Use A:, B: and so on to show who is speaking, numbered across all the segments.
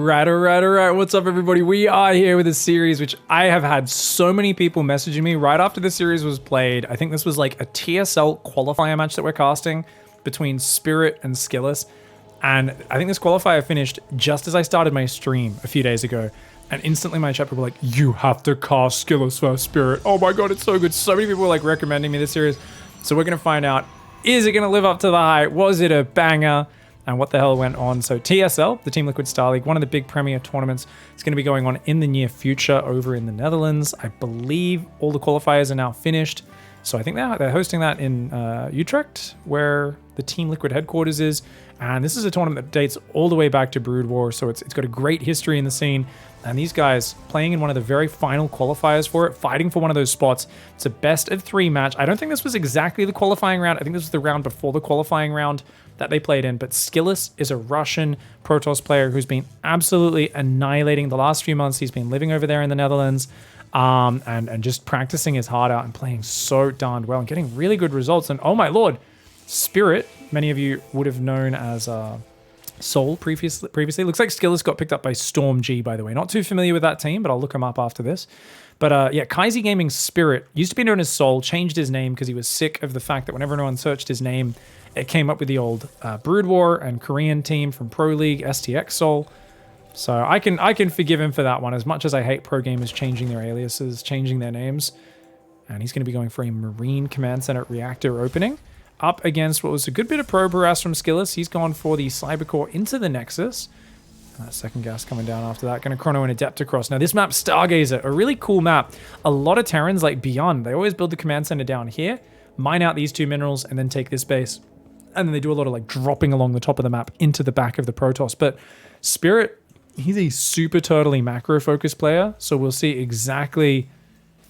A: All right. What's up, everybody? We are here with a series which I have had so many people messaging me right after the series was played. I think this was like a TSL qualifier match that we're casting between Spirit and Skillus. And I think this qualifier finished just as I started my stream a few days ago. And instantly my chat people were like, you have to cast Skillus versus Spirit. Oh my god, it's so good. So many people were like recommending me this series. So we're going to find out, is it going to live up to the hype? Was it a banger? And what the hell went on? So TSL, the Team Liquid Star League, one of the big premier tournaments, is going to be going on in the near future over in the Netherlands. I believe all the qualifiers are now finished. So I think they're hosting that in Utrecht, where the Team Liquid headquarters is. And this is a tournament that dates all the way back to Brood War, so it's got a great history in the scene. And these guys playing in one of the very final qualifiers for it, fighting for one of those spots. It's a best of 3 match. I don't think this was exactly the qualifying round. I think this was the round before the qualifying round that they played in. But Skillus is a Russian Protoss player who's been absolutely annihilating the last few months. He's been living over there in the Netherlands and just practicing his heart out and playing so darned well and getting really good results. And oh my lord, Spirit, many of you would have known as Soul previously. Looks like Skillus got picked up by Storm G, by the way. Not too familiar with that team, but I'll look him up after this. But yeah, Kaizi Gaming's Spirit used to be known as Soul, changed his name because he was sick of the fact that whenever anyone searched his name, it came up with the old Brood War and Korean team from Pro League, STX Soul. So I can forgive him for that one, as much as I hate pro gamers changing their aliases, changing their names. And he's going to be going for a Marine Command Center reactor opening, up against what was a good bit of probe harass from Skillus. He's gone for the Cybercore into the Nexus. And that second gas coming down after that. Going to chrono an Adept across. Now this map, Stargazer, a really cool map. A lot of Terrans like Beyond. They always build the command center down here, mine out these 2 minerals, and then take this base. And then they do a lot of like dropping along the top of the map into the back of the Protoss. But Spirit, he's a super turtley macro focused player. So we'll see exactly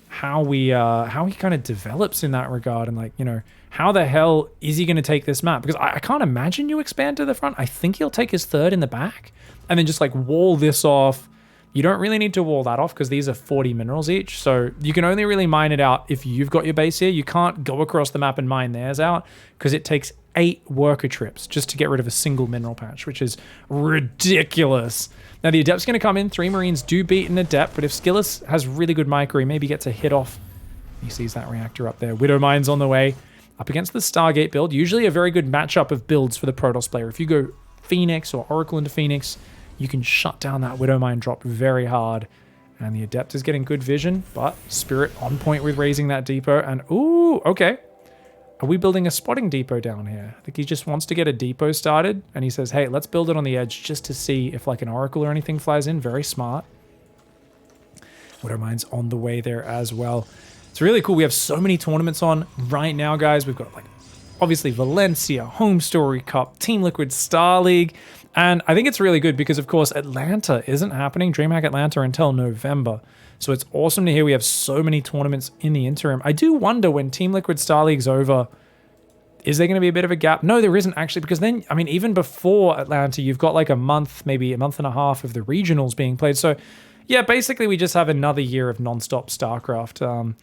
A: how he kind of develops in that regard, and like, you know, how the hell is he going to take this map? Because I can't imagine you expand to the front. I think he'll take his third in the back and then just like wall this off. You don't really need to wall that off because these are 40 minerals each. So you can only really mine it out if you've got your base here. You can't go across the map and mine theirs out because it takes 8 worker trips just to get rid of a single mineral patch, which is ridiculous. Now the Adept's going to come in. 3 Marines do beat an Adept, but if Skillus has really good micro, he maybe gets a hit off. He sees that reactor up there. Widow Mine's on the way. Up against the Stargate build, usually a very good matchup of builds for the Protoss player. If you go Phoenix or Oracle into Phoenix, you can shut down that Widow Mine drop very hard. And the Adept is getting good vision, but Spirit on point with raising that depot. And ooh, okay. Are we building a spotting depot down here? I think he just wants to get a depot started. And he says, hey, let's build it on the edge just to see if like an Oracle or anything flies in. Very smart. Widow Mine's on the way there as well. It's really cool. We have so many tournaments on right now, guys. We've got like obviously Valencia, Home Story Cup, Team Liquid Star League. And I think it's really good because, of course, Atlanta isn't happening, DreamHack Atlanta, until November. So it's awesome to hear we have so many tournaments in the interim. I do wonder when Team Liquid Star League's over, is there going to be a bit of a gap? No, there isn't actually, because then, I mean, even before Atlanta, you've got like a month, maybe a month and a half of the regionals being played. So yeah, basically we just have another year of nonstop StarCraft.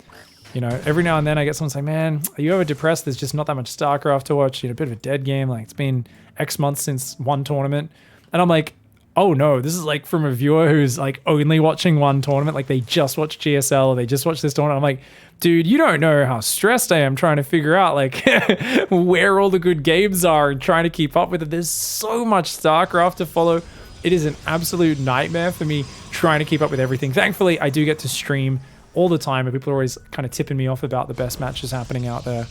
A: You know, every now and then I get someone say, man, are you ever depressed? There's just not that much StarCraft to watch. You know, a bit of a dead game. Like, it's been X months since one tournament. And I'm like, oh no, this is like from a viewer who's like only watching one tournament. Like they just watched GSL or they just watched this tournament. I'm like, dude, you don't know how stressed I am trying to figure out like where all the good games are and trying to keep up with it. There's so much StarCraft to follow. It is an absolute nightmare for me trying to keep up with everything. Thankfully, I do get to stream all the time, and people are always kind of tipping me off about the best matches happening out there.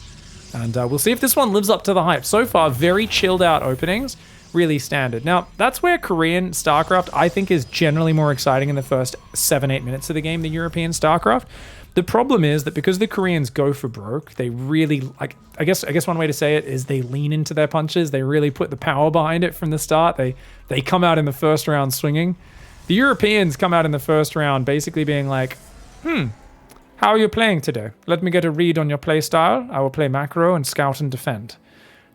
A: And we'll see if this one lives up to the hype. So far, very chilled out openings, really standard. Now, that's where Korean StarCraft, I think, is generally more exciting in the first 7-8 minutes of the game than European StarCraft. The problem is that because the Koreans go for broke, they really, like, I guess one way to say it is they lean into their punches. They really put the power behind it from the start. They come out in the first round swinging. The Europeans come out in the first round basically being like, how are you playing today? Let me get a read on your play style. I will play macro and scout and defend.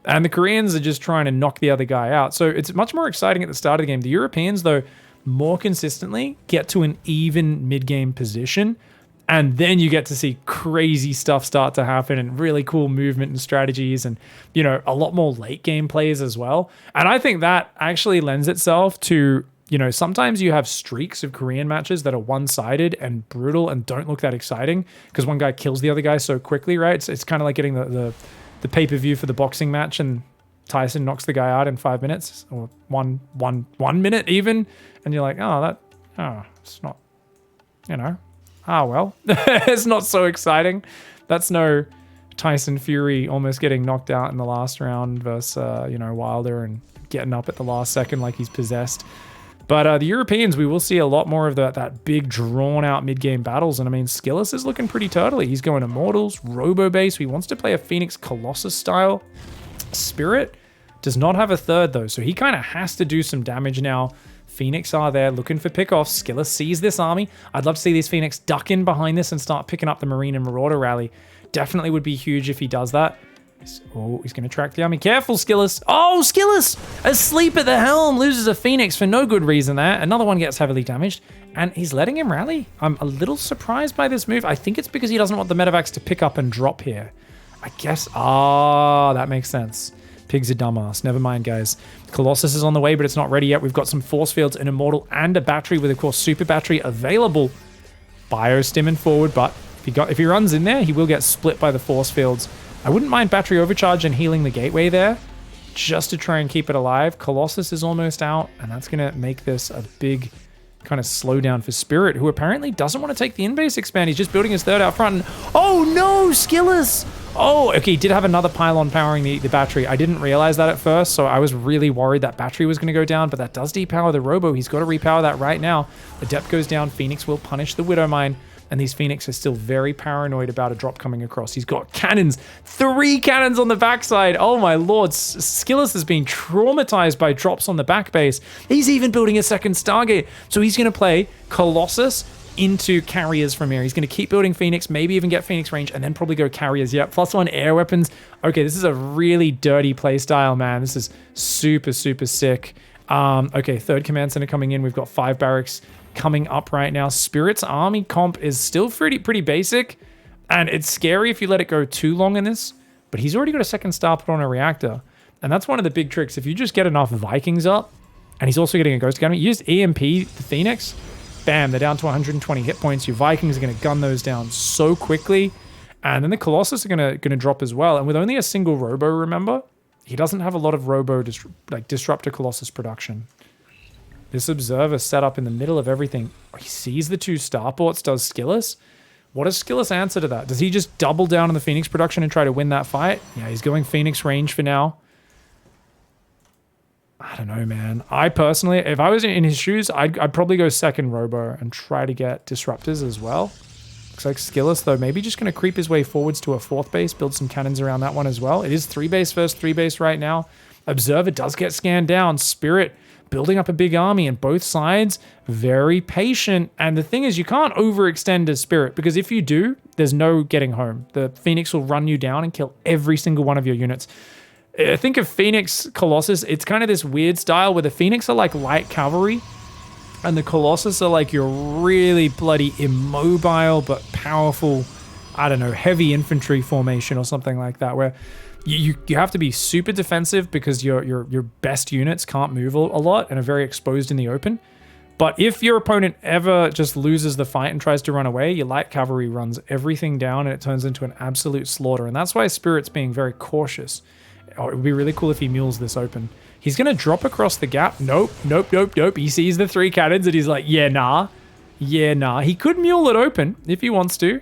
A: And the Koreans are just trying to knock the other guy out. So it's much more exciting at the start of the game. The Europeans, though, more consistently get to an even mid-game position. And then you get to see crazy stuff start to happen and really cool movement and strategies and, you know, a lot more late game plays as well. And I think that actually lends itself to you know, sometimes you have streaks of Korean matches that are one-sided and brutal and don't look that exciting because one guy kills the other guy so quickly, right? It's kind of like getting the pay-per-view for the boxing match and Tyson knocks the guy out in 5 minutes or one minute even. And you're like, it's not, you know, well, it's not so exciting. That's no Tyson Fury almost getting knocked out in the last round versus, Wilder and getting up at the last second like he's possessed. But the Europeans, we will see a lot more of that big drawn-out mid-game battles. And I mean, Skillis is looking pretty turtly. He's going Immortals, Robo-Base. He wants to play a Phoenix Colossus style. Spirit does not have a third, though, so he kind of has to do some damage now. Phoenix are there looking for pickoffs. Skillis sees this army. I'd love to see these Phoenix duck in behind this and start picking up the Marine and Marauder rally. Definitely would be huge if he does that. Oh, he's going to track the army. Careful, Skillis. Oh, Skillis! Asleep at the helm. Loses a Phoenix for no good reason there. Another one gets heavily damaged. And he's letting him rally. I'm a little surprised by this move. I think it's because he doesn't want the medevacs to pick up and drop here. I guess... that makes sense. Pig's a dumbass. Never mind, guys. Colossus is on the way, but it's not ready yet. We've got some force fields, an Immortal, and a battery with, of course, Super Battery available. Bio-stimming forward, but if he runs in there, he will get split by the force fields. I wouldn't mind battery overcharge and healing the gateway there just to try and keep it alive. Colossus is almost out, and that's going to make this a big kind of slowdown for Spirit, who apparently doesn't want to take the in-base expand. He's just building his third out front. And, oh, no, Skillis! Oh, okay, he did have another pylon powering the battery. I didn't realize that at first, so I was really worried that battery was going to go down, but that does depower the Robo. He's got to repower that right now. Adept goes down. Phoenix will punish the Widow Mine. And these Phoenix are still very paranoid about a drop coming across. He's got cannons. 3 cannons on the backside. Oh my lord. Skillis has been traumatized by drops on the back base. He's even building a second Stargate. So he's going to play Colossus into carriers from here. He's going to keep building Phoenix, maybe even get Phoenix range, and then probably go carriers. Yeah, +1 air weapons. Okay, this is a really dirty playstyle, man. This is super, super sick. Okay, third command center coming in. We've got 5 barracks coming up right now. Spirit's army comp is still pretty basic, and it's scary if you let it go too long in this, but he's already got a second star put on a reactor, and that's one of the big tricks. If you just get enough Vikings up, and he's also getting a Ghost Academy, you just EMP the Phoenix, bam, they're down to 120 hit points. Your Vikings are going to gun those down so quickly, and then the Colossus are going to drop as well, and with only a single Robo, remember, he doesn't have a lot of Robo disruptor Colossus production. This Observer set up in the middle of everything. He sees the 2 starports, does Skillis. What does Skillis answer to that? Does he just double down on the Phoenix production and try to win that fight? Yeah, he's going Phoenix range for now. I don't know, man. I personally, if I was in his shoes, I'd probably go second Robo and try to get disruptors as well. Looks like Skillis, though, maybe just going to creep his way forwards to a 4th base, build some cannons around that one as well. It is 3 base versus 3 base right now. Observer does get scanned down. Spirit building up a big army, and both sides very patient. And the thing is, you can't overextend as Spirit, because if you do, there's no getting home. The Phoenix will run you down and kill every single one of your units. I think of Phoenix Colossus, it's kind of this weird style where the Phoenix are like light cavalry, and the Colossus are like your really bloody immobile but powerful, I don't know, heavy infantry formation or something like that, where you have to be super defensive because your best units can't move a lot and are very exposed in the open. But if your opponent ever just loses the fight and tries to run away, your light cavalry runs everything down and it turns into an absolute slaughter. And that's why Spirit's being very cautious. Oh, it would be really cool if he mules this open. He's going to drop across the gap. Nope. He sees the 3 cannons and he's like, yeah, nah. He could mule it open if he wants to.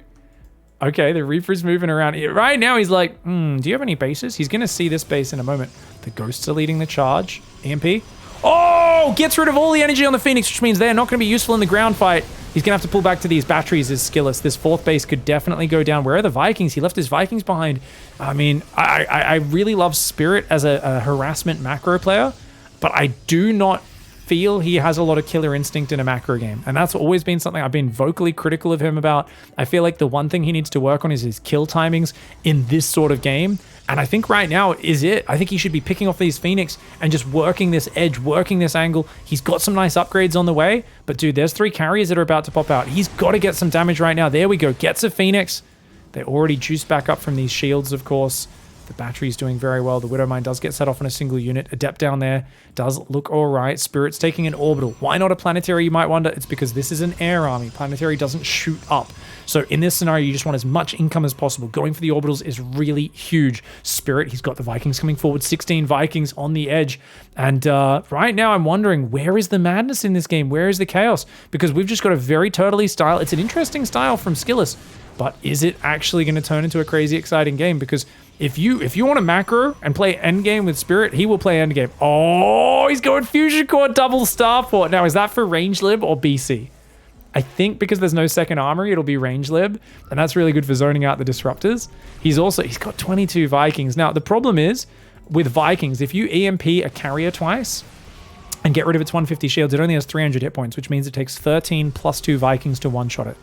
A: Okay, the Reaper's moving around. Right now, he's like, do you have any bases? He's going to see this base in a moment. The Ghosts are leading the charge. EMP. Oh, gets rid of all the energy on the Phoenix, which means they're not going to be useful in the ground fight. He's going to have to pull back to these batteries as Skillis. This 4th base could definitely go down. Where are the Vikings? He left his Vikings behind. I mean, I really love Spirit as a harassment macro player, but I do not feel he has a lot of killer instinct in a macro game. And that's always been something I've been vocally critical of him about. I feel like the one thing he needs to work on is his kill timings in this sort of game. And I think right now is it. I think he should be picking off these Phoenix and just working this edge, working this angle. He's got some nice upgrades on the way. But dude, there's 3 carriers that are about to pop out. He's got to get some damage right now. There we go. Gets a Phoenix. They're already juiced back up from these shields, of course. The battery's doing very well. The Widowmine does get set off on a single unit. Adept down there does look all right. Spirit's taking an orbital. Why not a planetary, you might wonder? It's because this is an air army. Planetary doesn't shoot up. So in this scenario, you just want as much income as possible. Going for the orbitals is really huge. Spirit, he's got the Vikings coming forward. 16 Vikings on the edge. And right now I'm wondering, where is the madness in this game? Where is the chaos? Because we've just got a very turtley style. It's an interesting style from Skillus, but is it actually going to turn into a crazy exciting game? Because if you want to macro and play endgame with Spirit, he will play endgame. Oh, he's going Fusion Core double Starport. Now, is that for range lib or BC? I think because there's no second armory, it'll be range lib, and that's really good for zoning out the disruptors. He's got 22 Vikings. Now, the problem is with Vikings, if you EMP a carrier twice and get rid of its 150 shields, it only has 300 hit points, which means it takes 13 plus 2 Vikings to one-shot it.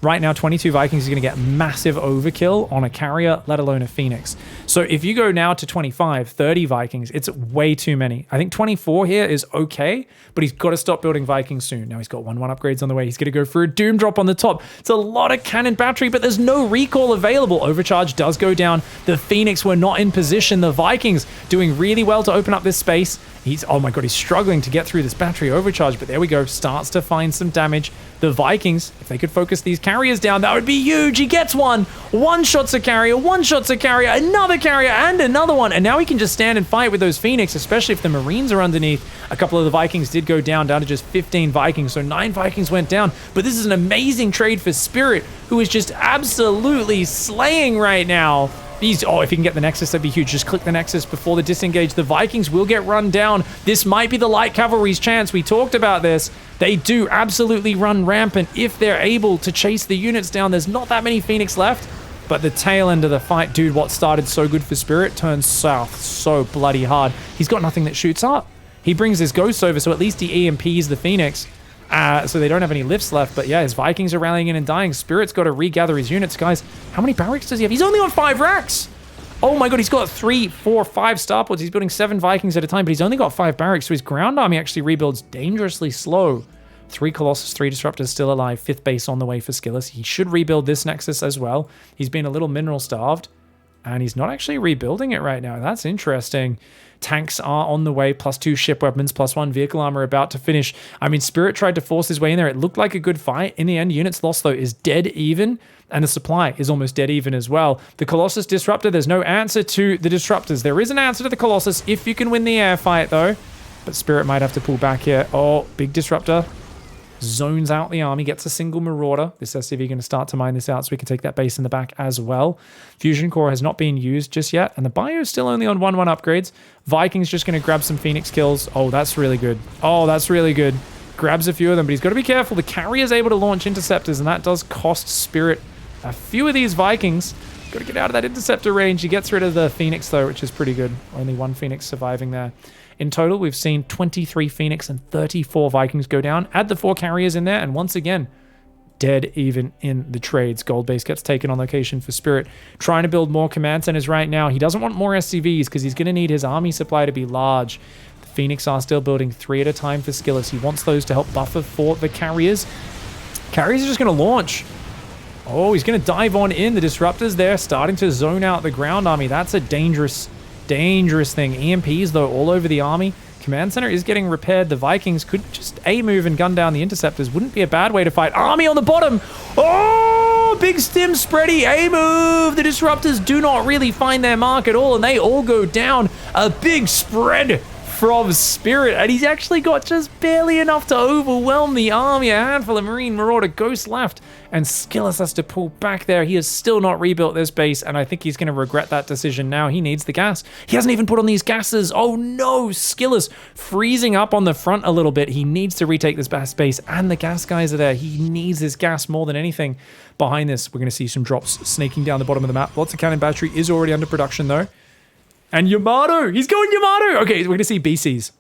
A: Right now, 22 Vikings is going to get massive overkill on a carrier, let alone a Phoenix. So if you go now to 25, 30 Vikings, it's way too many. I think 24 here is okay, but he's got to stop building Vikings soon. Now he's got 1-1 upgrades on the way. He's going to go for a Doom Drop on the top. It's a lot of cannon battery, but there's no recall available. Overcharge does go down. The Phoenix were not in position. The Vikings doing really well to open up this space. Oh my god, he's struggling to get through this battery overcharge, but there we go. Starts to find some damage. The Vikings, if they could focus these carriers down, that would be huge. He gets one. One-shots a carrier, one-shots a carrier, another carrier, and another one. And now he can just stand and fight with those Phoenix, especially if the Marines are underneath. A couple of the Vikings did go down to just 15 Vikings, so 9 Vikings went down. But this is an amazing trade for Spirit, who is just absolutely slaying right now. If he can get the Nexus, that'd be huge. Just click the Nexus before the disengage. The Vikings will get run down. This might be the light cavalry's chance. We talked about this. They do absolutely run rampant if they're able to chase the units down. There's not that many Phoenix left, but the tail end of the fight, dude, what started so good for Spirit turns south so bloody hard. He's got nothing that shoots up. He brings his Ghost over, so at least he EMPs the Phoenix. So they don't have any lifts left, but yeah, his Vikings are rallying in and dying. Spirit's got to regather his units, guys. How many barracks does he have? He's only on 5 racks. Oh my god, he's got 3, 4, 5 starports. He's building 7 Vikings at a time, but he's only got 5 barracks, so his ground army actually rebuilds dangerously slow. 3 Colossus, 3 Disruptors still alive. 5th base on the way for Skillus. He should rebuild this Nexus as well. He's been a little mineral starved, and he's not actually rebuilding it right now. That's interesting. Tanks are on the way, +2 ship weapons, +1 vehicle armor about to finish. I mean, Spirit tried to force his way in there. It looked like a good fight. In the end, units lost, though, is dead even, and the supply is almost dead even as well. The Colossus Disruptor, there's no answer to the Disruptors. There is an answer to the Colossus if you can win the air fight, though. But Spirit might have to pull back here. Oh, big Disruptor. Zones out the army, gets a single Marauder. This SCV going to start to mine this out so we can take that base in the back as well. Fusion Core has not been used just yet, and the Bio is still only on 1-1 upgrades. Vikings just going to grab some Phoenix kills. Oh, that's really good. Oh, that's really good. Grabs a few of them, but he's got to be careful. The carrier is able to launch interceptors, and that does cost Spirit a few of these Vikings. Got to get out of that interceptor range. He gets rid of the Phoenix, though, which is pretty good. Only 1 Phoenix surviving there. In total, we've seen 23 Phoenix and 34 Vikings go down. Add the 4 carriers in there, and once again, dead even in the trades. Gold base gets taken on location for Spirit. Trying to build more command centers right now. He doesn't want more SCVs because he's going to need his army supply to be large. The Phoenix are still building 3 at a time for Skillus. He wants those to help buffer for the carriers. Carriers are just going to launch. Oh, he's going to dive on in. The Disruptors there starting to zone out the ground army. That's a dangerous thing. EMPs, though, all over the army. Command center is getting repaired. The Vikings could just A-move and gun down the interceptors. Wouldn't be a bad way to fight. Army on the bottom. Oh, big stim spready A-move. The Disruptors do not really find their mark at all, and they all go down. A big spread from Spirit, and he's actually got just barely enough to overwhelm the army. A handful of Marine Marauder ghosts left, and Skillus has to pull back there. He has still not rebuilt this base, and I think he's going to regret that decision now. He needs the gas. He hasn't even put on these gases. Oh no, Skillus freezing up on the front a little bit. He needs to retake this base, and the gas guys are there. He needs this gas more than anything. Behind this, we're going to see some drops snaking down the bottom of the map. Lots of cannon battery is already under production, though. And Yamato! He's going Yamato! Okay, we're going to see BCs.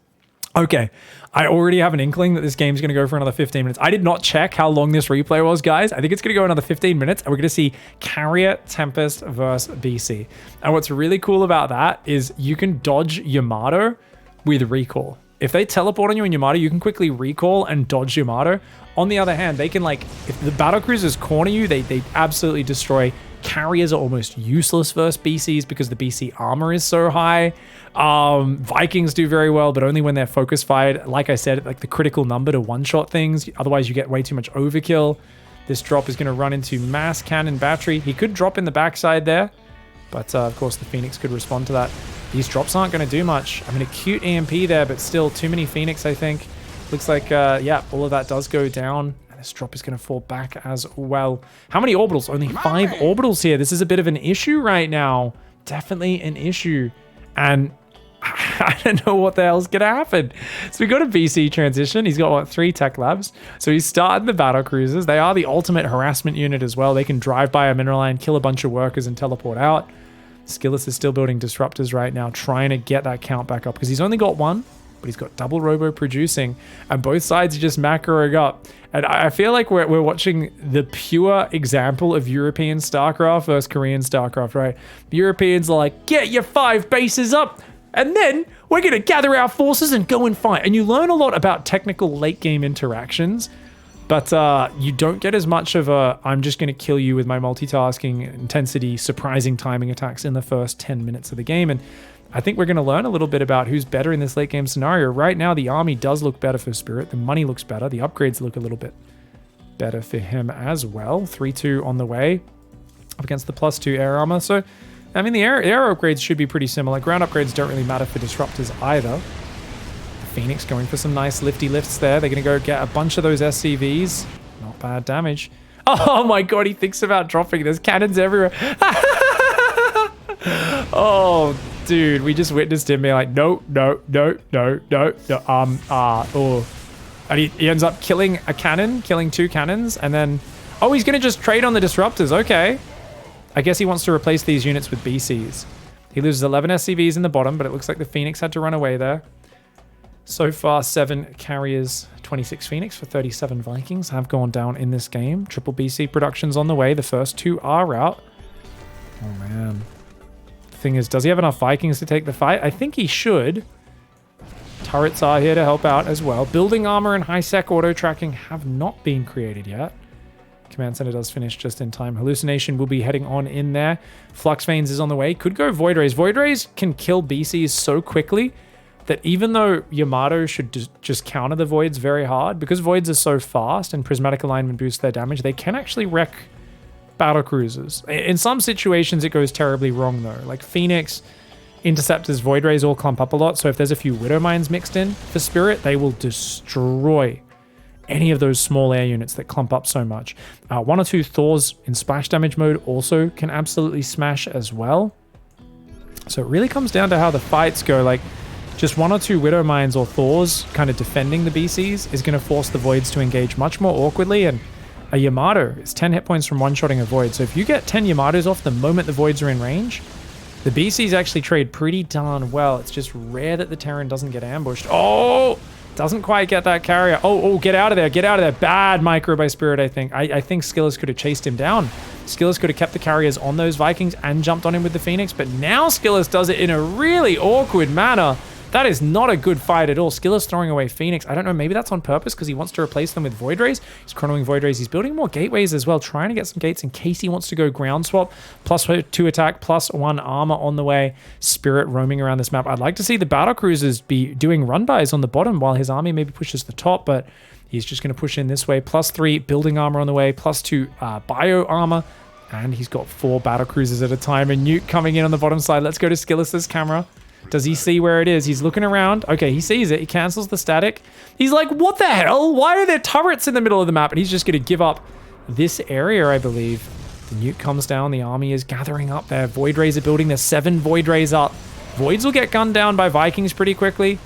A: Okay, I already have an inkling that this game's going to go for another 15 minutes. I did not check how long this replay was, guys. I think it's going to go another 15 minutes, and we're going to see Carrier Tempest versus BC. And what's really cool about that is you can dodge Yamato with recall. If they teleport on you in Yamato, you can quickly recall and dodge Yamato. On the other hand, they can, like, if the battlecruisers corner you, they absolutely destroy Carriers are almost useless versus BCs because the BC armor is so high. Vikings do very well, but only when they're focus fired. Like I said, like the critical number to one-shot things. Otherwise, you get way too much overkill. This drop is going to run into mass cannon battery. He could drop in the backside there, but of course the Phoenix could respond to that. These drops aren't going to do much. I mean, a cute EMP there, but still too many Phoenix, I think. Looks like, yeah, all of that does go down. This drop is going to fall back as well. How many orbitals? Only 5 orbitals here. This is a bit of an issue right now. Definitely an issue. And I don't know what the hell's going to happen. So we got a BC transition. He's got, what, 3 tech labs. So he's starting the battle cruisers. They are the ultimate harassment unit as well. They can drive by a mineral line, kill a bunch of workers, and teleport out. Skillus is still building disruptors right now, trying to get that count back up because he's only got 1. But he's got double robo producing, and both sides are just macroing up. And I feel like we're watching the pure example of European StarCraft versus Korean StarCraft, right? The Europeans are like, get your 5 bases up, and then we're going to gather our forces and go and fight. And you learn a lot about technical late game interactions, but you don't get as much of a, I'm just going to kill you with my multitasking, intensity, surprising timing attacks in the first 10 minutes of the game. And I think we're going to learn a little bit about who's better in this late game scenario. Right now, the army does look better for Spirit. The money looks better. The upgrades look a little bit better for him as well. 3-2 on the way up against the +2 air armor. So, I mean, the air upgrades should be pretty similar. Ground upgrades don't really matter for disruptors either. The Phoenix going for some nice lifty lifts there. They're going to go get a bunch of those SCVs. Not bad damage. Oh my god, he thinks about dropping. There's cannons everywhere. Oh, dude, we just witnessed him be like, no. Oh. And he ends up killing a cannon, killing 2 cannons, and then, oh, he's going to just trade on the disruptors. Okay. I guess he wants to replace these units with BCs. He loses 11 SCVs in the bottom, but it looks like the Phoenix had to run away there. So far, 7 carriers, 26 Phoenix for 37 Vikings have gone down in this game. Triple BC production's on the way. The first 2 are out. Oh, man. Thing is, does he have enough Vikings to take the fight? I think he should. Turrets are here to help out as well. Building armor and high-sec auto-tracking have not been created yet. Command Center does finish just in time. Hallucination will be heading on in there. Flux Veins is on the way. Could go Void Rays. Void Rays can kill BCs so quickly that even though Yamato should just counter the Voids very hard, because Voids are so fast and Prismatic Alignment boosts their damage, they can actually wreck battle cruisers. In some situations, it goes terribly wrong, though. Like Phoenix, Interceptors, Void Rays all clump up a lot, so if there's a few Widow Mines mixed in for Spirit, they will destroy any of those small air units that clump up so much. 1 or 2 Thors in splash damage mode also can absolutely smash as well. So it really comes down to how the fights go. Like, just 1 or 2 Widow Mines or Thors kind of defending the BCs is going to force the Voids to engage much more awkwardly, and a Yamato is 10 hit points from one-shotting a Void. So if you get 10 Yamatos off the moment the Voids are in range, the BCs actually trade pretty darn well. It's just rare that the Terran doesn't get ambushed. Oh! Doesn't quite get that carrier. Oh, get out of there. Get out of there. Bad micro by Spirit, I think. I think Skillus could have chased him down. Skillus could have kept the carriers on those Vikings and jumped on him with the Phoenix, but now Skillus does it in a really awkward manner. That is not a good fight at all. Skillus throwing away Phoenix. I don't know, maybe that's on purpose because he wants to replace them with Void Rays. He's chronoing Void Rays. He's building more gateways as well, trying to get some gates in case he wants to go ground swap. +2 attack, +1 armor on the way. Spirit roaming around this map. I'd like to see the battle cruisers be doing run-bys on the bottom while his army maybe pushes the top, but he's just going to push in this way. +3 building armor on the way, +2 bio armor. And he's got 4 battle cruisers at a time. And Nuke coming in on the bottom side. Let's go to Skillus's camera. Does he see where it is? He's looking around. Okay, he sees it. He cancels the static. He's like, what the hell? Why are there turrets in the middle of the map? And he's just going to give up this area, I believe. The Nuke comes down. The army is gathering up there. Void Rays are building. There's 7 Void Rays up. Voids will get gunned down by Vikings pretty quickly.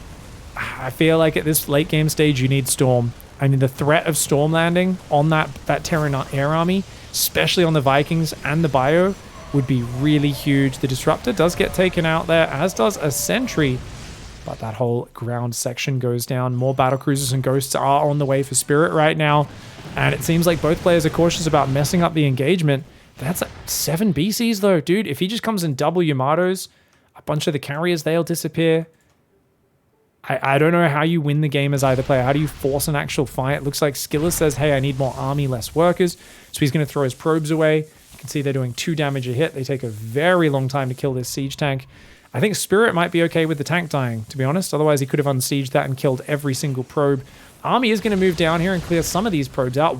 A: I feel like at this late game stage, you need Storm. I mean, the threat of Storm landing on that Terran air army, especially on the Vikings and the Bio, would be really huge. The Disruptor does get taken out there, as does a Sentry, but that whole ground section goes down. More battle cruisers and ghosts are on the way for Spirit right now, and it seems like both players are cautious about messing up the engagement. That's 7 BCs though, dude. If he just comes in double Yamatos, a bunch of the carriers, they'll disappear. I don't know how you win the game as either player. How do you force an actual fight? It looks like Skillus says, hey, I need more army, less workers. So he's going to throw his probes away. can see they're doing 2 damage a hit. They take a very long time to kill this siege tank. I think Spirit might be okay with the tank dying, to be honest. Otherwise, he could have unsieged that and killed every single probe. Army is going to move down here and clear some of these probes out.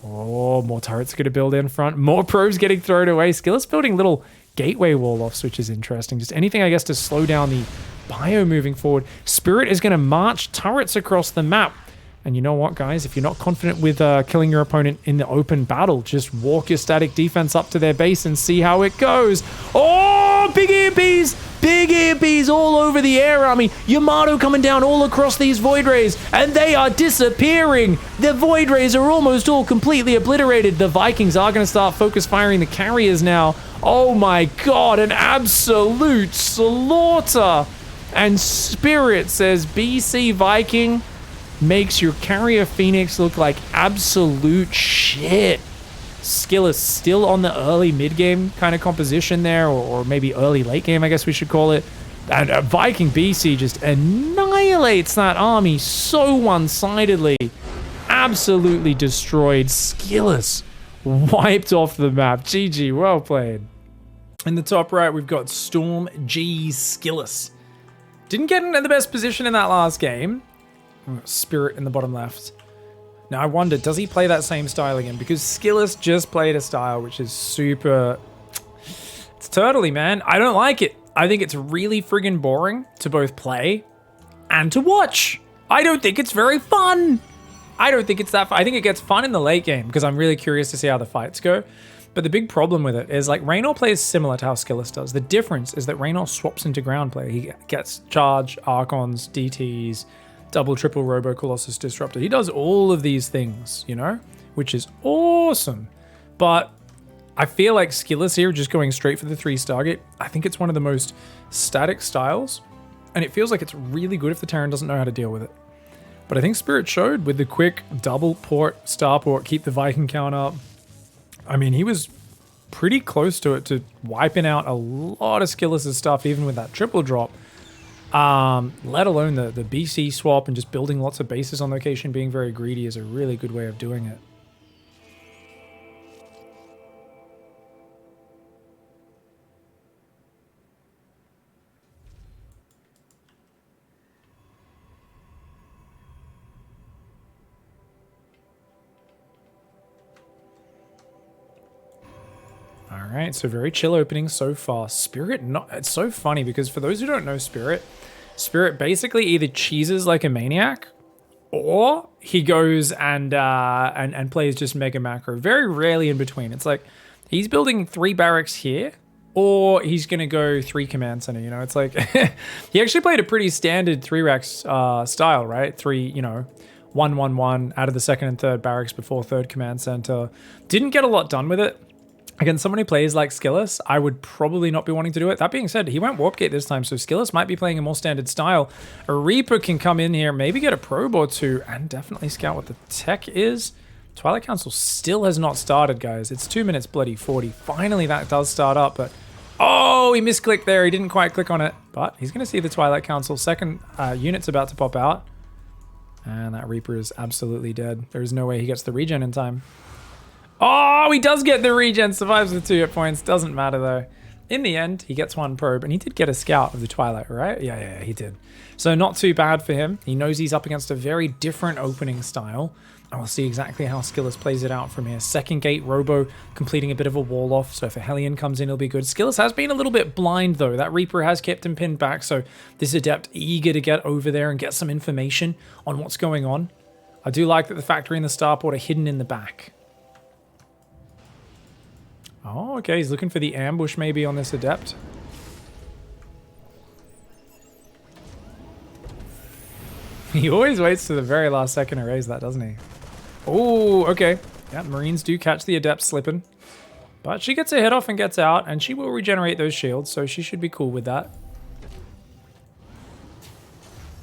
A: Oh, more turrets going to build in front. More probes getting thrown away. Skillet's building little gateway wall-offs, which is interesting. Just anything, I guess, to slow down the bio moving forward. Spirit is going to march turrets across the map. And you know what, guys? If you're not confident with killing your opponent in the open battle, just walk your static defense up to their base and see how it goes. Oh, big EMPs! Big EMPs all over the air, Army. Yamato coming down all across these Void Rays, and they are disappearing. The Void Rays are almost all completely obliterated. The Vikings are going to start focus firing the carriers now. Oh my god, an absolute slaughter. And Spirit says BC Viking makes your carrier Phoenix look like absolute shit. Skill is still on the early mid-game kind of composition there, or maybe early late game, I guess we should call it. And Viking BC just annihilates that army so one-sidedly. Absolutely destroyed. Skillus wiped off the map. GG, well played. In the top right, we've got Storm G Skillus. Didn't get into the best position in that last game. Spirit in the bottom left. Now I wonder, does he play that same style again? Because Skillus just played a style which is super... It's turtly, man. I don't like it. I think it's really friggin' boring to both play and to watch. I don't think it's very fun. I don't think it's that fun. I think it gets fun in the late game because I'm really curious to see how the fights go. But the big problem with it is, like, Raynor plays similar to how Skillus does. The difference is that Raynor swaps into ground play. He gets charge, Archons, DTs, double, triple Robo Colossus Disruptor. He does all of these things, you know, which is awesome. But I feel like Skillus here just going straight for the 3 Stargate. I think it's one of the most static styles, and it feels like it's really good if the Terran doesn't know how to deal with it. But I think Spirit showed with the quick double port, starport, keep the Viking count up. I mean, he was pretty close to it, to wiping out a lot of Skillus' stuff, even with that triple drop. Let alone the BC swap and just building lots of bases on location, being very greedy is a really good way of doing it. All right, so very chill opening so far. Spirit, it's so funny because for those who don't know Spirit basically either cheeses like a maniac, or he goes and plays just mega macro. Very rarely in between. It's like he's building 3 barracks here, or he's gonna go 3 command center. You know, it's like he actually played a pretty standard 3 racks style, right? 3, you know, 1-1-1 out of the 2nd and 3rd barracks before 3rd command center. Didn't get a lot done with it. Against someone who plays like Skillus, I would probably not be wanting to do it. That being said, he went Warp Gate this time, so Skillus might be playing a more standard style. A Reaper can come in here, maybe get a probe or 2, and definitely scout what the tech is. Twilight Council still has not started, guys. It's 2 minutes bloody 40. Finally, that does start up, but... Oh, he misclicked there. He didn't quite click on it, but he's going to see the Twilight Council. 2nd unit's about to pop out, and that Reaper is absolutely dead. There is no way he gets the regen in time. Oh, he does get the regen, survives with 2 hit points. Doesn't matter though. In the end, he gets 1 probe, and he did get a scout of the Twilight, right? Yeah, he did. So not too bad for him. He knows he's up against a very different opening style, and we'll see exactly how Skillus plays it out from here. 2nd gate, Robo completing a bit of a wall off, so if a Hellion comes in, it'll be good. Skillus has been a little bit blind though. That Reaper has kept him pinned back, so this Adept eager to get over there and get some information on what's going on. I do like that the Factory and the Starport are hidden in the back. Oh, okay, he's looking for the ambush maybe on this Adept. He always waits to the very last second to raise that, doesn't he? Oh, okay. Yeah, Marines do catch the Adept slipping. But she gets her head off and gets out, and she will regenerate those shields, so she should be cool with that.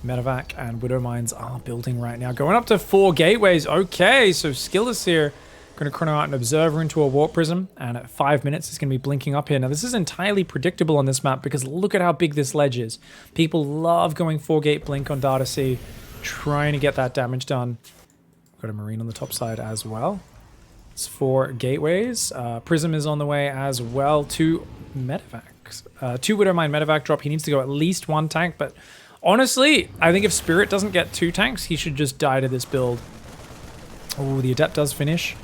A: Medevac and Widow Mines are building right now. Going up to 4 gateways. Okay, so Skillus here. Going to chrono out an Observer into a Warp Prism, and at 5 minutes it's going to be blinking up here. Now this is entirely predictable on this map because look at how big this ledge is. People love going 4-gate blink on Data C, trying to get that damage done. Got a Marine on the top side as well. It's for gateways. Prism is on the way as well. 2 medevacs. 2 Widowmine medevac drop. He needs to go at least 1 tank, but honestly, I think if Spirit doesn't get 2 tanks, he should just die to this build. Oh, the Adept does finish.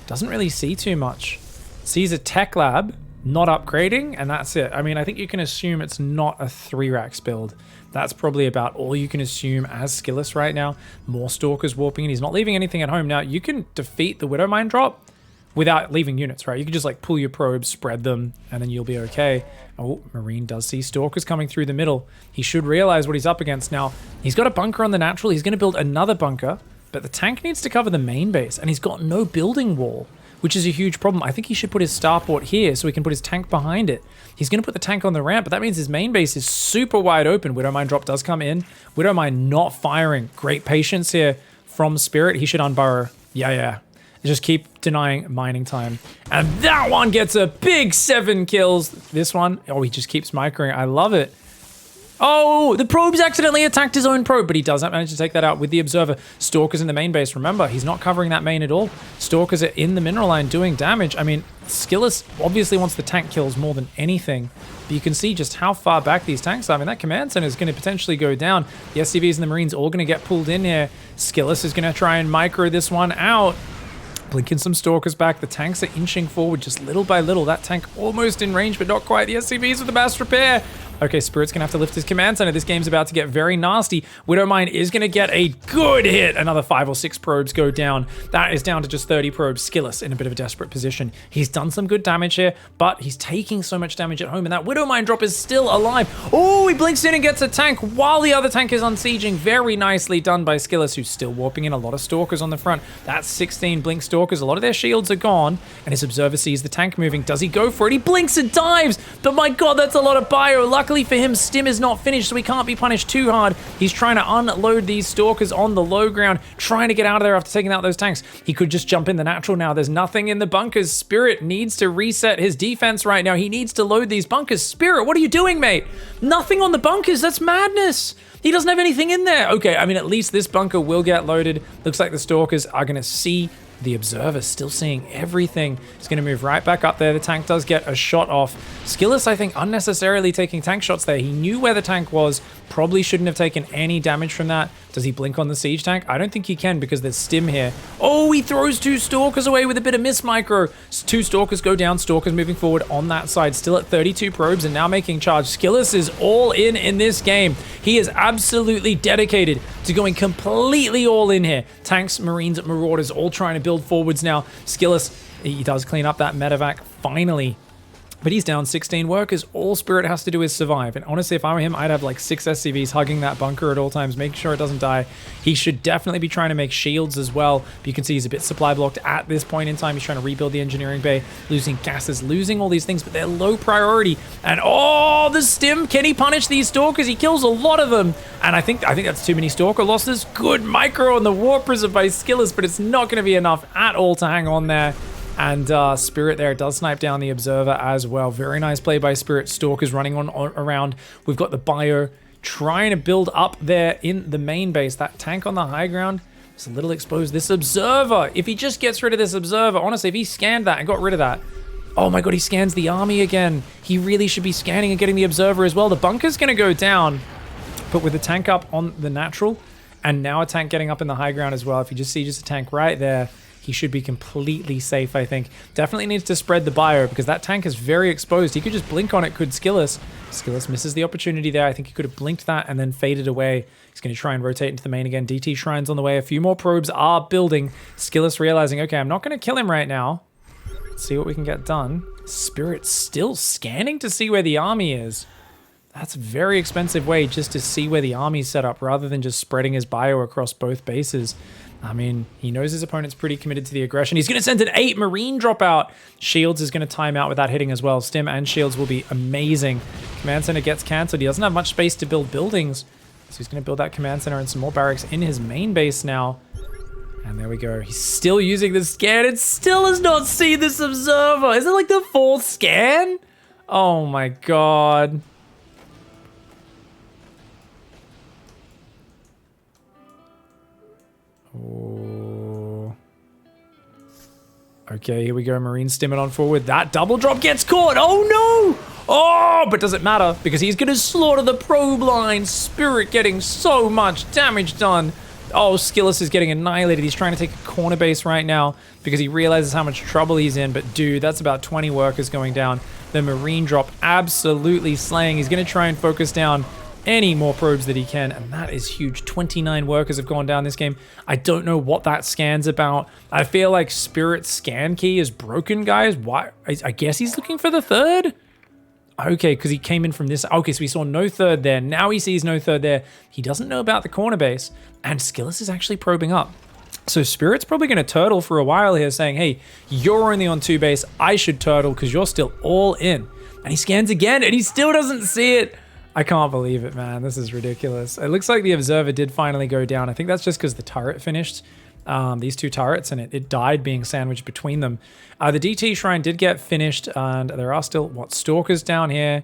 A: Doesn't really see too much. Sees a tech lab, not upgrading, and that's it. I mean, I think you can assume it's not a 3-racks build. That's probably about all you can assume as Skillus right now. More Stalkers warping in. He's not leaving anything at home. Now, you can defeat the Widowmine drop without leaving units, right? You can just like pull your probes, spread them, and then you'll be okay. Oh, Marine does see Stalkers coming through the middle. He should realize what he's up against now. He's got a bunker on the natural. He's going to build another bunker, but the tank needs to cover the main base, and he's got no building wall, which is a huge problem. I think he should put his starport here so he can put his tank behind it. He's going to put the tank on the ramp, but that means his main base is super wide open. Widowmine drop does come in. Widowmine not firing. Great patience here from Spirit. He should unburrow. Yeah. Just keep denying mining time. And that one gets a big 7 kills. This one, oh, he just keeps microing. I love it. Oh, the probes accidentally attacked his own probe, but he does not manage to take that out with the Observer. Stalkers in the main base. Remember, he's not covering that main at all. Stalkers are in the mineral line doing damage. I mean, Skillus obviously wants the tank kills more than anything, but you can see just how far back these tanks are. I mean, that command center is going to potentially go down. The SCVs and the Marines all going to get pulled in here. Skillus is going to try and micro this one out. Blinking some Stalkers back. The tanks are inching forward just little by little. That tank almost in range, but not quite. The SCVs with the mass repair. Okay, Spirit's going to have to lift his command center. This game's about to get very nasty. Widowmine is going to get a good hit. Another 5 or 6 probes go down. That is down to just 30 probes. Skillus in a bit of a desperate position. He's done some good damage here, but he's taking so much damage at home, and that Widowmine drop is still alive. Oh, he blinks in and gets a tank while the other tank is unsieging. Very nicely done by Skillus, who's still warping in a lot of Stalkers on the front. That's 16 blink Stalkers. A lot of their shields are gone, and his Observer sees the tank moving. Does he go for it? He blinks and dives, but my god, that's a lot of bio. Luckily for him, Stim is not finished, so he can't be punished too hard. He's trying to unload these Stalkers on the low ground, trying to get out of there after taking out those tanks. He could just jump in the natural now. There's nothing in the bunkers. Spirit needs to reset his defense right now. He needs to load these bunkers. Spirit, what are you doing, mate? Nothing on the bunkers. That's madness. He doesn't have anything in there. Okay, I mean, at least this bunker will get loaded. Looks like the Stalkers are going to see the Observer, still seeing everything. He's going to move right back up there. The tank does get a shot off. Skillus, I think, unnecessarily taking tank shots there. He knew where the tank was. Probably shouldn't have taken any damage from that. Does he blink on the siege tank? I don't think he can because there's Stim here. Oh, he throws 2 Stalkers away with a bit of miss micro. 2 Stalkers go down. Stalkers moving forward on that side. Still at 32 probes and now making charge. Skillus is all in this game. He is absolutely dedicated to going completely all in here. Tanks, Marines, Marauders all trying to build forwards now. Skillus, he does clean up that medevac finally. But he's down 16 workers. All Spirit has to do is survive. And honestly, if I were him, I'd have like 6 SCVs hugging that bunker at all times, making sure it doesn't die. He should definitely be trying to make shields as well. But you can see he's a bit supply blocked at this point in time. He's trying to rebuild the engineering bay, losing gases, losing all these things, but they're low priority. And oh, the Stim, can he punish these Stalkers? He kills a lot of them. And I think that's too many Stalker losses. Good micro on the Warp Prism by Skillus, but it's not going to be enough at all to hang on there. And Spirit there does snipe down the Observer as well. Very nice play by Spirit. Stalkers running on around. We've got the Bio trying to build up there in the main base. That tank on the high ground is a little exposed. This Observer, if he just gets rid of this Observer, honestly, if he scanned that and got rid of that, oh my god, he scans the army again. He really should be scanning and getting the Observer as well. The bunker's going to go down, but with the tank up on the natural, and now a tank getting up in the high ground as well, if you just see just a tank right there, he should be completely safe, I think. Definitely needs to spread the bio because that tank is very exposed. He could just blink on it, could Skillus. Skillus misses the opportunity there. I think he could have blinked that and then faded away. He's going to try and rotate into the main again. DT Shrine's on the way. A few more probes are building. Skillus realizing, okay, I'm not going to kill him right now. Let's see what we can get done. Spirit still scanning to see where the army is. That's a very expensive way just to see where the army's set up rather than just spreading his bio across both bases. I mean, he knows his opponent's pretty committed to the aggression. He's going to send an 8 Marine dropout. Shields is going to time out with that hitting as well. Stim and Shields will be amazing. Command Center gets cancelled. He doesn't have much space to build buildings. So he's going to build that Command Center and some more barracks in his main base now. And there we go. He's still using the scan. It still has not seen this Observer. Is it like the 4th scan? Oh my god. Oh. Okay, here we go. Marine stimming on forward. That double drop gets caught. Oh, no. Oh, but does it matter? Because he's going to slaughter the probe line. Spirit getting so much damage done. Oh, Skillus is getting annihilated. He's trying to take a corner base right now because he realizes how much trouble he's in. But dude, that's about 20 workers going down. The Marine drop absolutely slaying. He's going to try and focus down any more probes that he can, and that is huge. 29 workers have gone down this game. I don't know what that scan's about. I feel like Spirit's scan key is broken, guys. Why? I guess he's looking for the third? Okay, because he came in from this. Okay, so we saw no third there. Now he sees no third there. He doesn't know about the corner base, and Skillus is actually probing up. So Spirit's probably going to turtle for a while here, saying, hey, you're only on 2 base. I should turtle because you're still all in. And he scans again, and he still doesn't see it. I can't believe it, man. This is ridiculous. It looks like the Observer did finally go down. I think that's just because the turret finished. These 2 turrets, and it died being sandwiched between them. The DT Shrine did get finished, and there are still, Stalkers down here.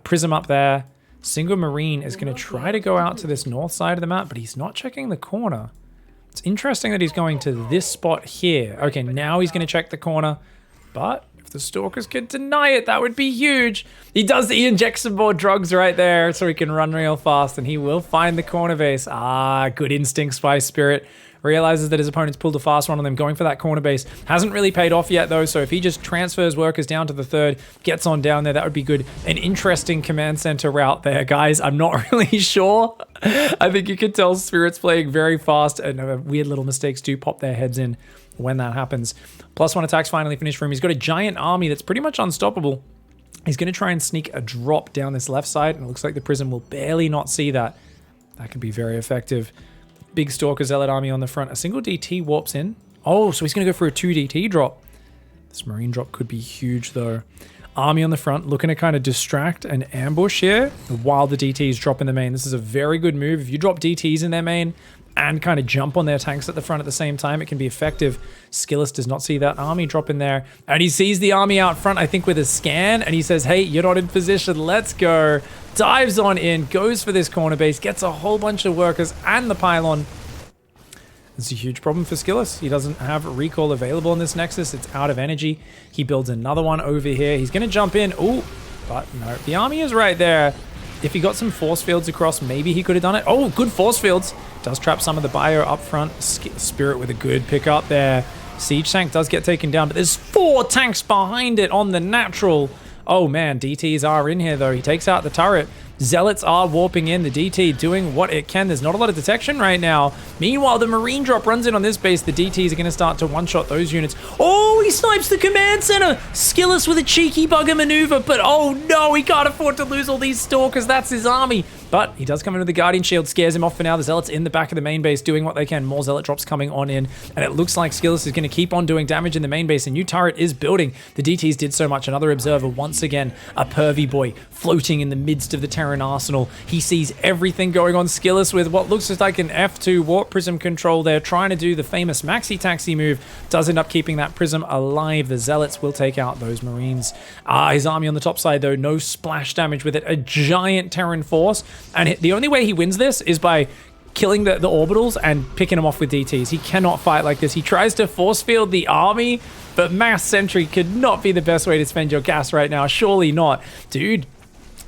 A: Prism up there. Single Marine is going to try to go out to this north side of the map, but he's not checking the corner. It's interesting that he's going to this spot here. Okay, now he's going to check the corner, but if the Stalkers could deny it, that would be huge. He injects some more drugs right there so he can run real fast, and he will find the corner base. Good instincts by Spirit. Realizes that his opponent's pulled a fast one on them, going for that corner base. Hasn't really paid off yet, though, so if he just transfers workers down to the third, gets on down there, that would be good. An interesting command center route there, guys. I'm not really sure. I think you can tell Spirit's playing very fast, and weird little mistakes do pop their heads in when that happens. +1 attacks finally finished for him. He's got a giant army that's pretty much unstoppable. He's going to try and sneak a drop down this left side, and it looks like the Prism will barely not see that. That could be very effective. Big Stalker Zealot army on the front. A single DT warps in. Oh, so he's going to go for a 2 DT drop. This Marine drop could be huge, though. Army on the front, looking to kind of distract and ambush here while the DTs drop in the main. This is a very good move. If you drop DTs in their main and kind of jump on their tanks at the front at the same time, it can be effective. Skillus does not see that army drop in there. And he sees the army out front, I think, with a scan. And he says, hey, you're not in position. Let's go. Dives on in, goes for this corner base, gets a whole bunch of workers and the pylon. It's a huge problem for Skillus. He doesn't have recall available in this Nexus. It's out of energy. He builds another one over here. He's going to jump in. Oh, but no, the army is right there. If he got some force fields across, maybe he could have done it. Oh, good force fields. Does trap some of the bio up front. Spirit with a good pick up there. Siege tank does get taken down, but there's 4 tanks behind it on the natural. Oh man, DTs are in here though. He takes out the turret. Zealots are warping in. The DT doing what it can. There's not a lot of detection right now. Meanwhile, the Marine drop runs in on this base. The DTs are going to start to one-shot those units. Oh, he snipes the command center. Skillus with a cheeky bugger maneuver, but oh no, he can't afford to lose all these Stalkers. That's his army. But he does come in with the Guardian Shield, scares him off for now. The Zealots in the back of the main base doing what they can. More Zealot drops coming on in, and it looks like Skillus is going to keep on doing damage in the main base. A new turret is building. The DTs did so much. Another Observer, once again, a pervy boy floating in the midst of the Terran arsenal. He sees everything going on. Skillus with what looks just like an F2 Warp Prism control there, trying to do the famous Maxi Taxi move. Does end up keeping that Prism alive. The Zealots will take out those Marines. His army on the top side, though, no splash damage with it. A giant Terran force, and the only way he wins this is by killing the orbitals and picking them off with DTs. He cannot fight like this. He tries to force field the army, but Mass Sentry could not be the best way to spend your gas right now. Surely not. Dude,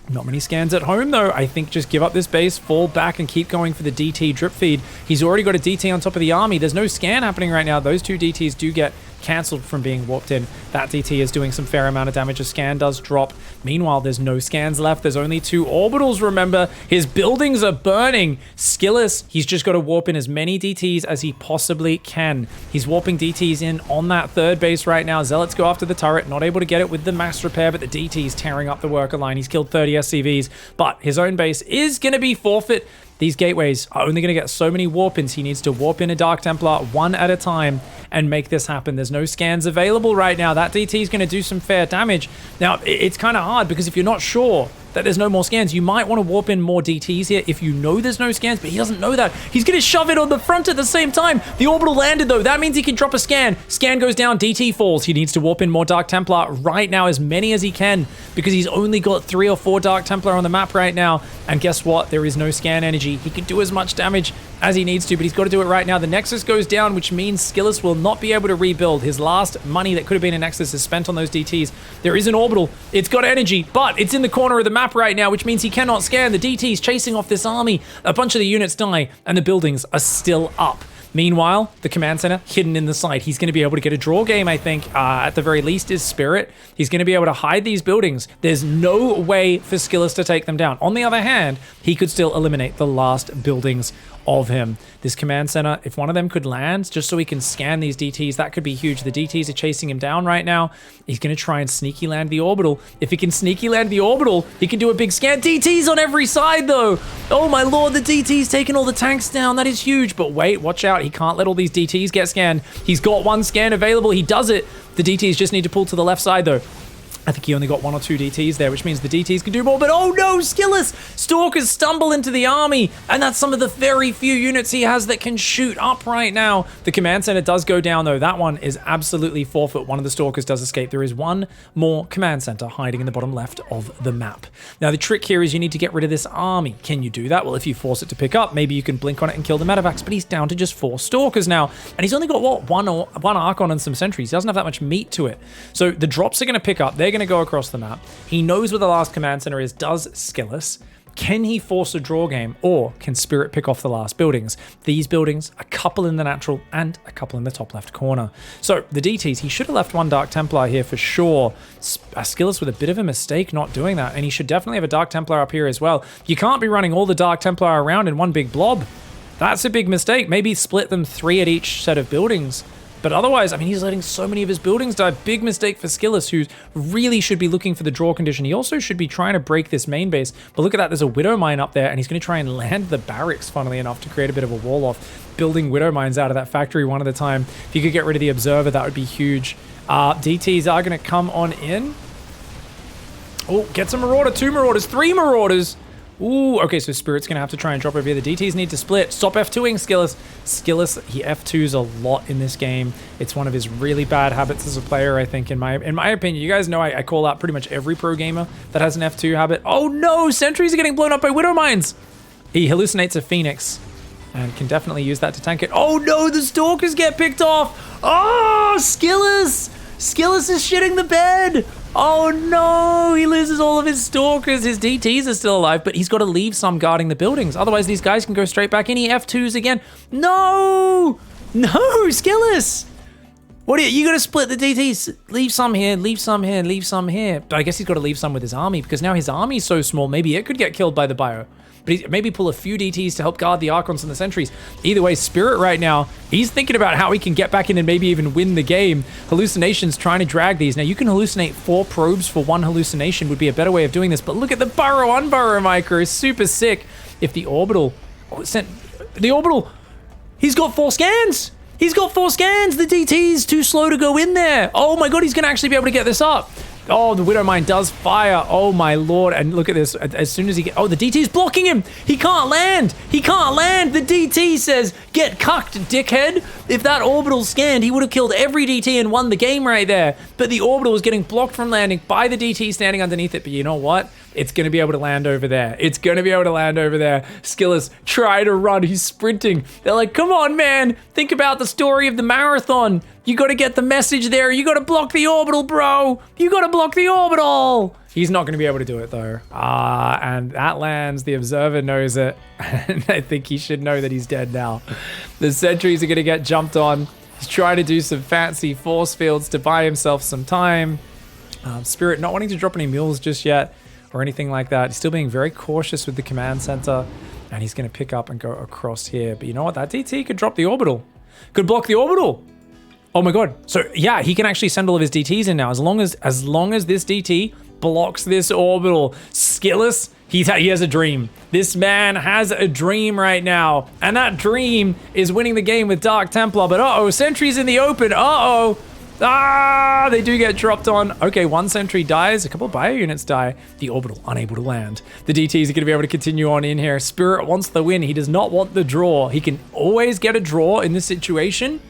A: not many scans at home, though. I think just give up this base, fall back, and keep going for the DT drip feed. He's already got a DT on top of the army. There's no scan happening right now. Those 2 DTs do get cancelled from being warped in. That DT is doing some fair amount of damage. A scan does drop. Meanwhile, there's no scans left. There's only 2 orbitals, remember. His buildings are burning. Skillus, he's just got to warp in as many DTs as he possibly can. He's warping DTs in on that third base right now. Zealots go after the turret, not able to get it with the mass repair, but the DT's tearing up the worker line. He's killed 30 SCVs, but his own base is going to be forfeit. These gateways are only going to get so many warp-ins. He needs to warp in a Dark Templar one at a time and make this happen. There's no scans available right now. That DT is going to do some fair damage. Now, it's kind of hard because if you're not sure that there's no more scans. You might want to warp in more DTs here if you know there's no scans, but he doesn't know that. He's going to shove it on the front at the same time. The orbital landed though. That means he can drop a scan. Scan goes down, DT falls. He needs to warp in more Dark Templar right now, as many as he can, because he's only got 3 or 4 Dark Templar on the map right now. And guess what? There is no scan energy. He can do as much damage as he needs to, but he's got to do it right now. The Nexus goes down, which means Skillus will not be able to rebuild. His last money that could have been a Nexus is spent on those DTs. There is an orbital. It's got energy, but it's in the corner of the map right now, which means he cannot scan. The DT's chasing off this army. A bunch of the units die, and the buildings are still up. Meanwhile, the command center hidden in the side. He's going to be able to get a draw game, I think. At the very least is Spirit. He's going to be able to hide these buildings. There's no way for Skillus to take them down. On the other hand, he could still eliminate the last buildings of him. This command center, if one of them could land just so he can scan these DTs, that could be huge. The DTs are chasing him down right now. He's going to try and sneaky land the orbital. If he can sneaky land the orbital, he can do a big scan. DTs on every side though. Oh my lord, the DT's taking all the tanks down. That is huge. But wait, watch out. He can't let all these DTs get scanned. He's got one scan available. He does it. The DTs just need to pull to the left side though. I think he only got 1 or 2 DTs there, which means the DTs can do more, but oh no, Skillus! Stalkers stumble into the army, and that's some of the very few units he has that can shoot up right now. The command center does go down though. That one is absolutely forfeit. One of the Stalkers does escape. There is one more command center hiding in the bottom left of the map. Now the trick here is you need to get rid of this army. Can you do that? Well, if you force it to pick up, maybe you can blink on it and kill the medevacs, but he's down to just 4 Stalkers now, and he's only got what, one Archon and some sentries. He doesn't have that much meat to it. So the drops are going to pick up. They're going to go across the map. He knows where the last command center is. Does Skillus? Can he force a draw game, or can Spirit pick off the last buildings? These buildings, a couple in the natural and a couple in the top left corner. So the DTs, he should have left 1 Dark Templar here for sure. Skillus with a bit of a mistake not doing that, and he should definitely have a Dark Templar up here as well. You can't be running all the Dark Templar around in one big blob. That's a big mistake. Maybe split them 3 at each set of buildings. But otherwise, I mean, he's letting so many of his buildings die. Big mistake for Skillus, who really should be looking for the draw condition. He also should be trying to break this main base. But look at that, there's a Widow Mine up there, and he's going to try and land the barracks, funnily enough, to create a bit of a wall off. Building Widow Mines out of that factory one at a time. If you could get rid of the Observer, that would be huge. DTs are going to come on in. Oh, gets a Marauder, 2 Marauders, 3 Marauders. Ooh, okay, so Spirit's going to have to try and drop over here. The DTs need to split. Stop F2ing Skillus. Skillus, he F2s a lot in this game. It's one of his really bad habits as a player, I think, in my opinion. You guys know I call out pretty much every pro gamer that has an F2 habit. Oh no, sentries are getting blown up by Widow Mines. He hallucinates a Phoenix and can definitely use that to tank it. Oh no, the Stalkers get picked off. Oh, Skillus. Skillus is shitting the bed. Oh no, he loses all of his Stalkers. His DTs are still alive, but he's got to leave some guarding the buildings. Otherwise, these guys can go straight back in. He F2s again. No! No, Skillus! What are you got to split the DTs. Leave some here, leave some here, leave some here. But I guess he's got to leave some with his army, because now his army's so small, maybe it could get killed by the bio. But maybe pull a few DTs to help guard the Archons and the sentries. Either way, Spirit right now, he's thinking about how he can get back in and maybe even win the game. Hallucination's trying to drag these. Now, you can hallucinate 4 probes for 1 hallucination would be a better way of doing this. But look at the burrow-unburrow micro. Super sick. If the orbital... Oh, the orbital... He's got 4 scans! He's got 4 scans! The DT's too slow to go in there. Oh my god, he's going to actually be able to get this up. Oh, the Widow Mine does fire. Oh my lord. And look at this. As soon as he oh, the DT's blocking him. He can't land. He can't land. The DT says, get cucked, dickhead. If that orbital scanned, he would have killed every DT and won the game right there. But the orbital was getting blocked from landing by the DT standing underneath it. But you know what? It's going to be able to land over there. It's going to be able to land over there. Skillus, try to run. He's sprinting. They're like, come on, man. Think about the story of the marathon. You got to get the message there. You got to block the orbital, bro. You got to block the orbital. He's not going to be able to do it, though. And that lands. The Observer knows it. And I think he should know that he's dead now. The sentries are going to get jumped on. He's trying to do some fancy force fields to buy himself some time. Spirit not wanting to drop any mules just yet, or anything like that. He's still being very cautious with the command center, and he's going to pick up and go across here. But you know what? That DT could drop the orbital. Could block the orbital. Oh my god. So yeah, he can actually send all of his DTs in now, as long as this DT blocks this orbital. Skillus, he has a dream. This man has a dream right now, and that dream is winning the game with Dark Templar. But uh-oh, sentries in the open. Uh-oh. Ah, they do get dropped on. Okay, one sentry dies. A couple of bio units die. The orbital unable to land. The DTs are going to be able to continue on in here. Spirit wants the win. He does not want the draw. He can always get a draw in this situation.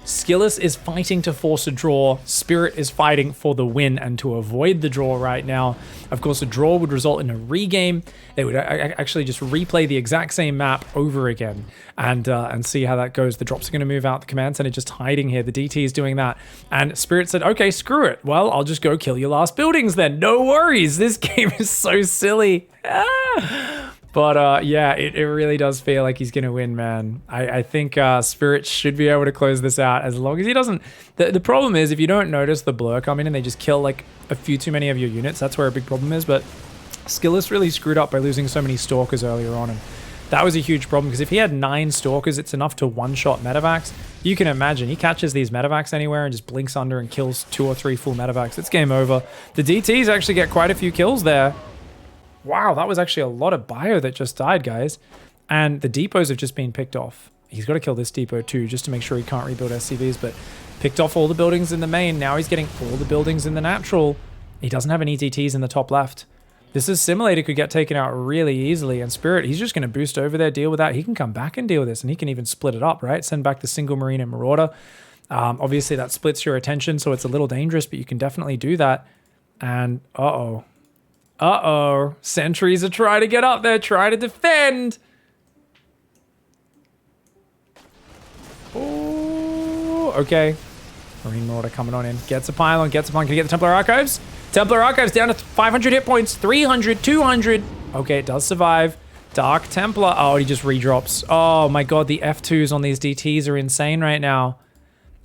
A: Skillus is fighting to force a draw. Spirit is fighting for the win and to avoid the draw right now. Of course, a draw would result in a regame. They would actually just replay the exact same map over again and see how that goes. The drops are going to move out. The command center just hiding here. The DT is doing that. And Spirit said, okay, screw it. Well, I'll just go kill your last buildings then. No worries. This game is so silly. But yeah, it really does feel like he's going to win, man. I think Spirit should be able to close this out as long as he doesn't... The problem is, if you don't notice the blur come in and they just kill like a few too many of your units, that's where a big problem is. But Skillus really screwed up by losing so many Stalkers earlier on. And that was a huge problem because if he had 9 Stalkers, it's enough to one-shot Medivacs. You can imagine, he catches these Medivacs anywhere and just blinks under and kills 2 or 3 full Medivacs. It's game over. The DTs actually get quite a few kills there. Wow, that was actually a lot of bio that just died, guys. And the depots have just been picked off. He's got to kill this depot too, just to make sure he can't rebuild SCVs, but picked off all the buildings in the main. Now he's getting all the buildings in the natural. He doesn't have any DTs in the top left. This is Simulator could get taken out really easily, and Spirit, he's just going to boost over there, deal with that. He can come back and deal with this, and he can even split it up, right? Send back the single Marine and Marauder. Obviously, that splits your attention, so it's a little dangerous, but you can definitely do that. And, uh-oh. Uh-oh. Sentries are trying to get up there, trying to defend. Oh, okay. Marine Marauder coming on in. Gets a pylon, gets a pylon. Can he get the Templar Archives? Templar Archives down to 500 hit points. 300, 200. Okay, it does survive. Dark Templar. Oh, he just redrops. Oh my god, the F2s on these DTs are insane right now.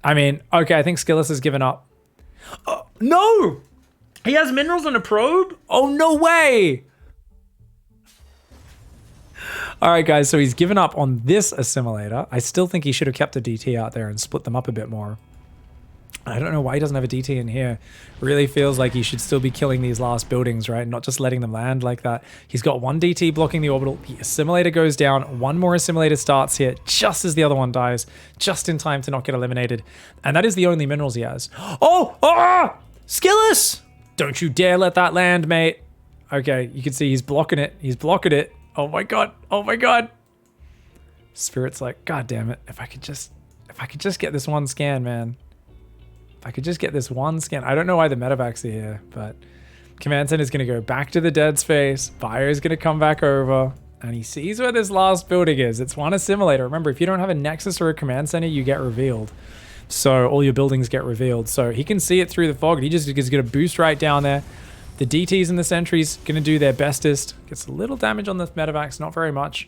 A: I mean, okay, I think Skillus has given up. No! He has minerals and a probe? Oh, no way! All right, guys, so he's given up on this assimilator. I still think he should have kept a DT out there and split them up a bit more. I don't know why he doesn't have a DT in here. Really feels like he should still be killing these last buildings, right? Not just letting them land like that. He's got one DT blocking the orbital. The assimilator goes down. One more assimilator starts here just as the other one dies. Just in time to not get eliminated. And that is the only minerals he has. Oh! Ah! Skillus! Don't you dare let that land, mate. Okay, you can see he's blocking it. He's blocking it. Oh my god. Oh my god. Spirit's like, god damn it. If I could just get this one scan, man. If I could just get this one scan. I don't know why the medevacs are here, but Command Center is going to go back to the dead space. Fire is going to come back over, and he sees where this last building is. It's one assimilator. Remember, if you don't have a Nexus or a Command Center, you get revealed. So all your buildings get revealed. So he can see it through the fog. He just is going to boost right down there. The DTs and the sentries going to do their bestest. Gets a little damage on the medevacs, not very much.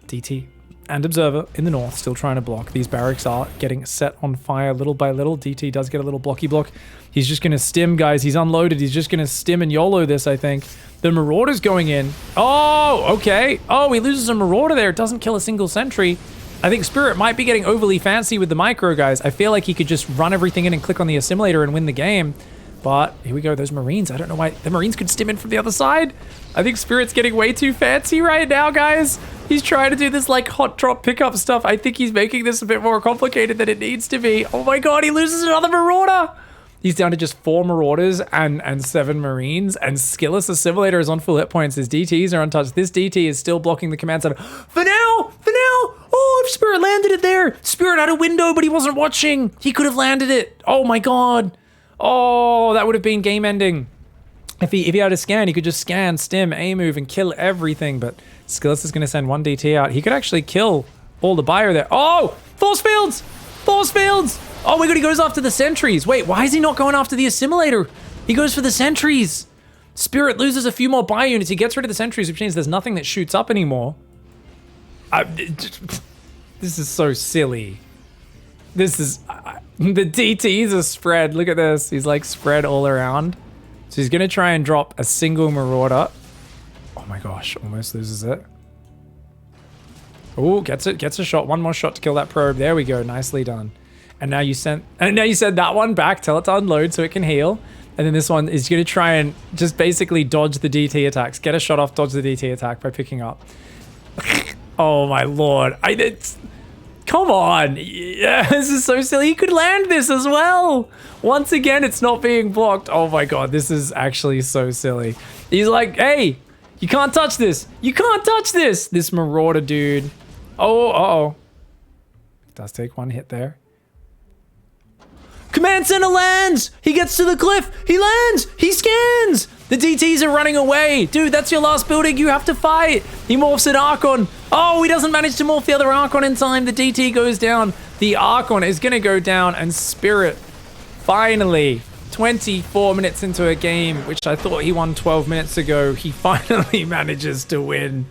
A: DT and Observer in the north still trying to block. These barracks are getting set on fire little by little. DT does get a little blocky block. He's just going to stim, guys. He's unloaded. He's just going to stim and YOLO this, I think. The Marauder's going in. Oh, okay. Oh, he loses a Marauder there. It doesn't kill a single sentry. I think Spirit might be getting overly fancy with the micro, guys. I feel like he could just run everything in and click on the assimilator and win the game. But here we go, those Marines. I don't know why the Marines could stim in from the other side. I think Spirit's getting way too fancy right now, guys. He's trying to do this like hot drop pickup stuff. I think he's making this a bit more complicated than it needs to be. Oh my god, he loses another Marauder. He's down to just 4 Marauders and 7 Marines, and Skillus Assimilator is on full hit points. His DTs are untouched. This DT is still blocking the command center. For now! Oh, if Spirit landed it there. Spirit had a window, but he wasn't watching. He could have landed it. Oh my god. Oh, that would have been game ending. If he had a scan, he could just scan, stim, A-move, and kill everything, but Skillus is going to send 1 DT out. He could actually kill all the bio there. Oh! Force fields! Force fields! Oh my god, he goes after the sentries. Wait, why is he not going after the assimilator? He goes for the sentries. Spirit loses a few more bio units. He gets rid of the sentries, which means there's nothing that shoots up anymore. This is so silly. This is... the DTs are spread. Look at this. He's like spread all around. So he's going to try and drop a single Marauder. Oh my gosh, almost loses it. Oh, gets it. Gets a shot. One more shot to kill that probe. There we go. Nicely done. And now you send that one back. Tell it to unload so it can heal. And then this one is going to try and just basically dodge the DT attacks. Get a shot off, dodge the DT attack by picking up. Oh my lord. Come on. Yeah, this is so silly. He could land this as well. Once again, it's not being blocked. Oh my god, this is actually so silly. He's like, hey, you can't touch this. You can't touch this. This Marauder dude. Oh, uh-oh. Does take one hit there. Command Center lands! He gets to the cliff! He lands! He scans! The DTs are running away! Dude, that's your last building, you have to fight! He morphs an Archon! Oh, he doesn't manage to morph the other Archon in time, the DT goes down. The Archon is gonna go down, and Spirit, finally, 24 minutes into a game, which I thought he won 12 minutes ago, he finally manages to win.